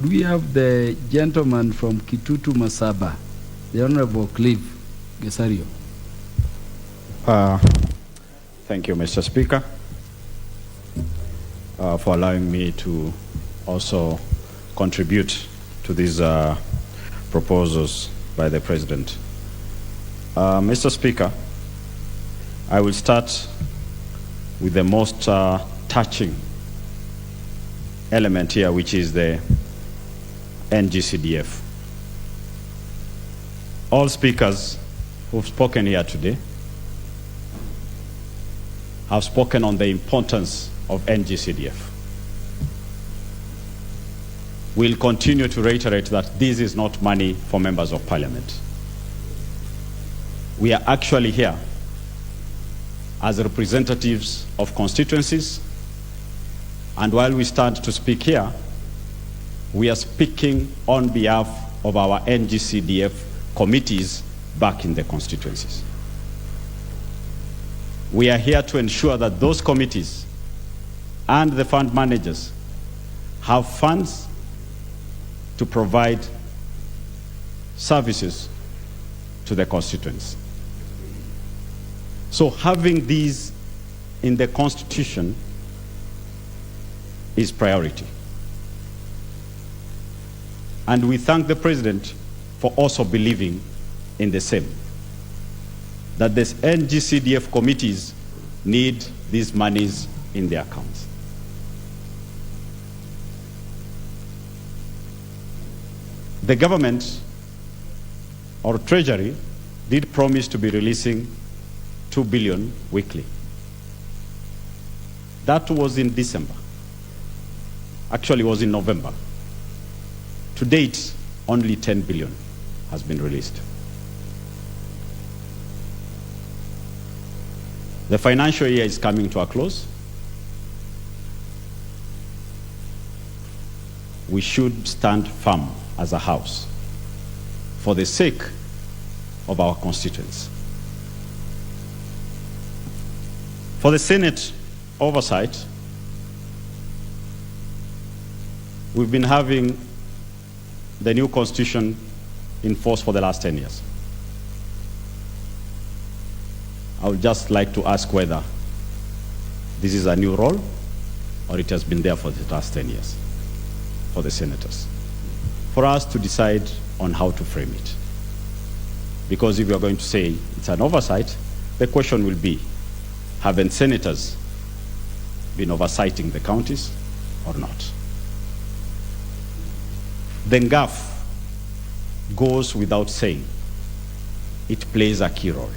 We have the gentleman from Kitutu Masaba, the Honorable Clive Gisairo. Thank you, Mr. Speaker, for allowing me to also contribute to these proposals by the President. Mr. Speaker, I will start with the most touching element here, which is the NGCDF. All speakers who've spoken here today have spoken on the importance of NGCDF. We'll continue to reiterate that this is not money for members of parliament. We are actually here as representatives of constituencies, and while we stand to speak here, we are speaking on behalf of our NGCDF committees back in the constituencies. We are here to ensure that those committees and the fund managers have funds to provide services to the constituents. So having these in the Constitution is priority. And we thank the President for also believing in the same, that the NGCDF committees need these monies in their accounts. The government or Treasury did promise to be releasing 2 billion weekly. That was in December. Actually, it was in November. To date, only 10 billion has been released. The financial year is coming to a close. We should stand firm as a house for the sake of our constituents. For the Senate oversight, we've been having the new constitution in force for the last 10 years. I would just like to ask whether this is a new role or it has been there for the last 10 years for the senators, for us to decide on how to frame it. Because if we are going to say it's an oversight, the question will be, haven't senators been oversighting the counties or not? The NGAF goes without saying. It plays a key role.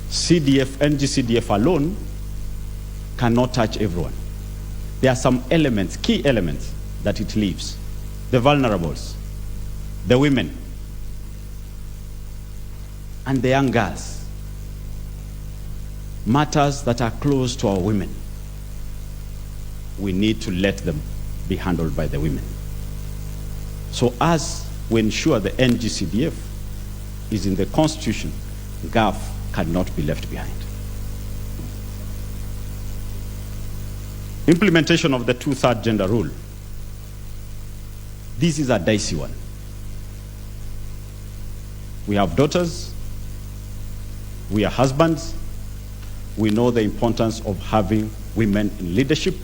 CDF, NGCDF alone cannot touch everyone. There are some elements, key elements, that it leaves. The vulnerables, the women, and the young girls. Matters that are close to our women, we need to let them be handled by the women. So as we ensure the NGCDF is in the Constitution, GAF cannot be left behind. Implementation of the 2/3 gender rule. This is a dicey one. We have daughters, we are husbands, we know the importance of having women in leadership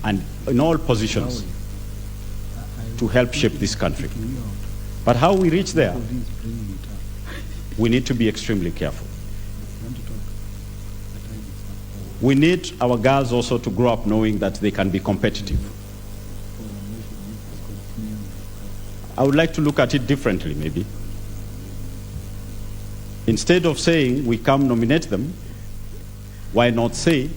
and in all positions to help shape this country. But how we reach there, we need to be extremely careful. We need our girls also to grow up knowing that they can be competitive. I would like to look at it differently, maybe. Instead of saying we come nominate them, why not say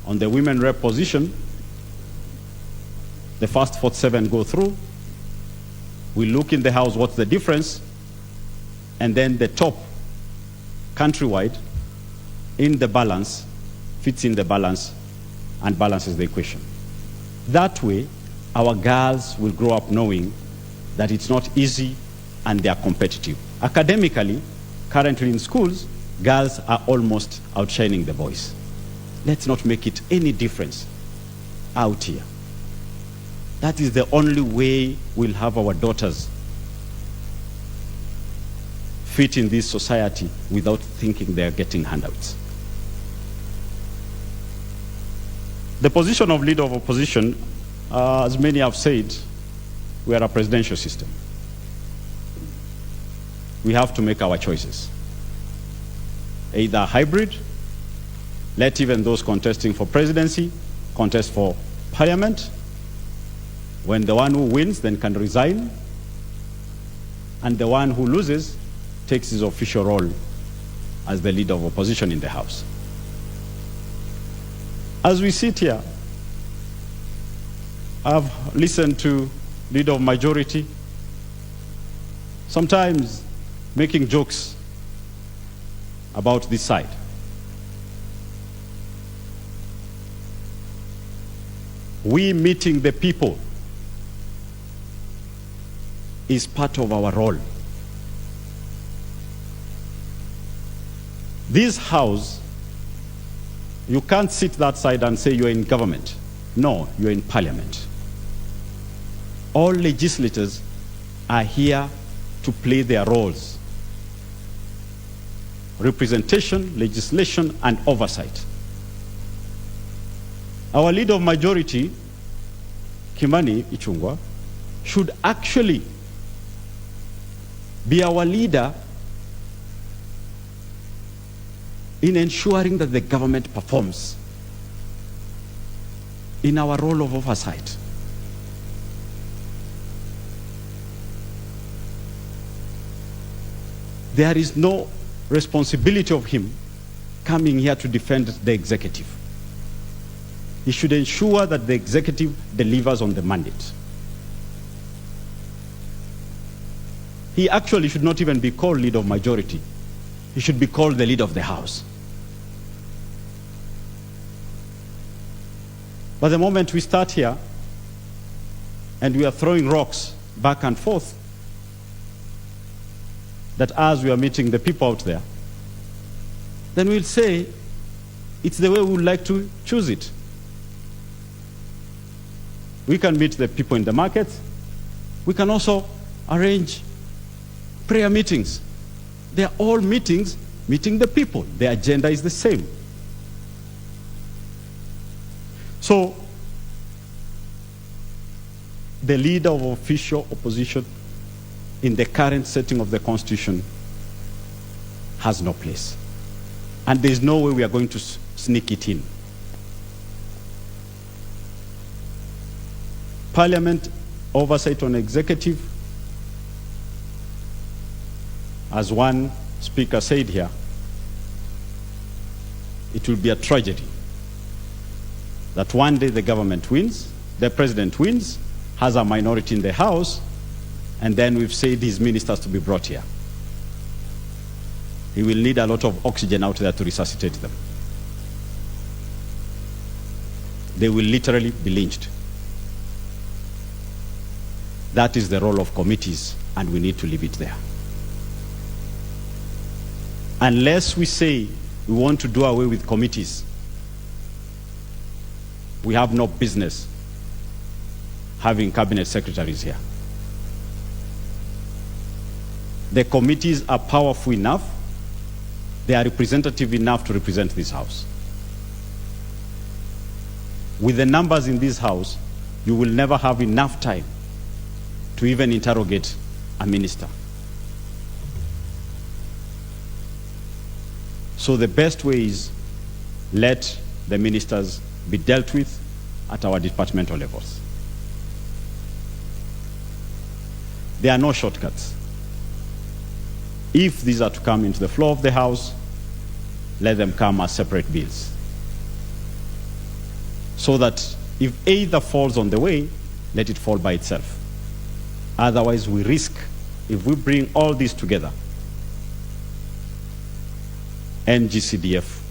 on the women rep position, the first 47 go through, we look in the house what's the difference, and then the top countrywide in the balance, fits in the balance and balances the equation. That way, our girls will grow up knowing that it's not easy and they are competitive. Academically, currently in schools, girls are almost outshining the boys. let's not make it any difference out here. That is the only way we'll have our daughters fit in this society without thinking they are getting handouts. The position of leader of opposition, as many have said, we are a presidential system. We have to make our choices. Either hybrid, let even those contesting for presidency contest for parliament. When the one who wins then can resign, and the one who loses takes his official role as the leader of opposition in the House. As we sit here, I've listened to leader of majority, sometimes making jokes about this side. We meeting the people is part of our role. This House, you can't sit that side and say you're in government. No, you're in parliament. All legislators are here to play their roles: representation, legislation, and oversight. Our leader of majority, Kimani Ichung'wah, should actually be our leader in ensuring that the government performs in our role of oversight. There is no responsibility of him coming here to defend the executive. He should ensure that the executive delivers on the mandate. He actually should not even be called leader of majority. He should be called the leader of the House. But the moment we start here and we are throwing rocks back and forth, that as we are meeting the people out there, then we'll say it's the way we would like to choose it. We can meet the people in the market. We can also arrange prayer meetings. They are all meetings meeting the people. The agenda is the same. So, the leader of official opposition in the current setting of the Constitution has no place. And there's no way we are going to sneak it in. Parliament oversight on executive, as one speaker said here, it will be a tragedy that one day the government wins, the president wins, has a minority in the House, and then we've said his ministers to be brought here. He will need a lot of oxygen out there to resuscitate them. They will literally be lynched. That is the role of committees, and we need to leave it there. Unless we say we want to do away with committees, we have no business having cabinet secretaries here. The committees are powerful enough, they are representative enough to represent this House. With the numbers in this House, you will never have enough time to even interrogate a minister. So the best way is let the ministers be dealt with at our departmental levels. There are no shortcuts. If these are to come into the floor of the House, let them come as separate bills. So that if either falls on the way, let it fall by itself. Otherwise, we risk, if we bring all this together, NGCDF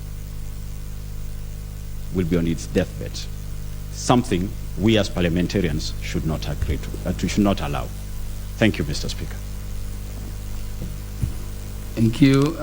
will be on its deathbed. Something we as parliamentarians should not agree to, that we should not allow. Thank you, Mr. Speaker. Thank you.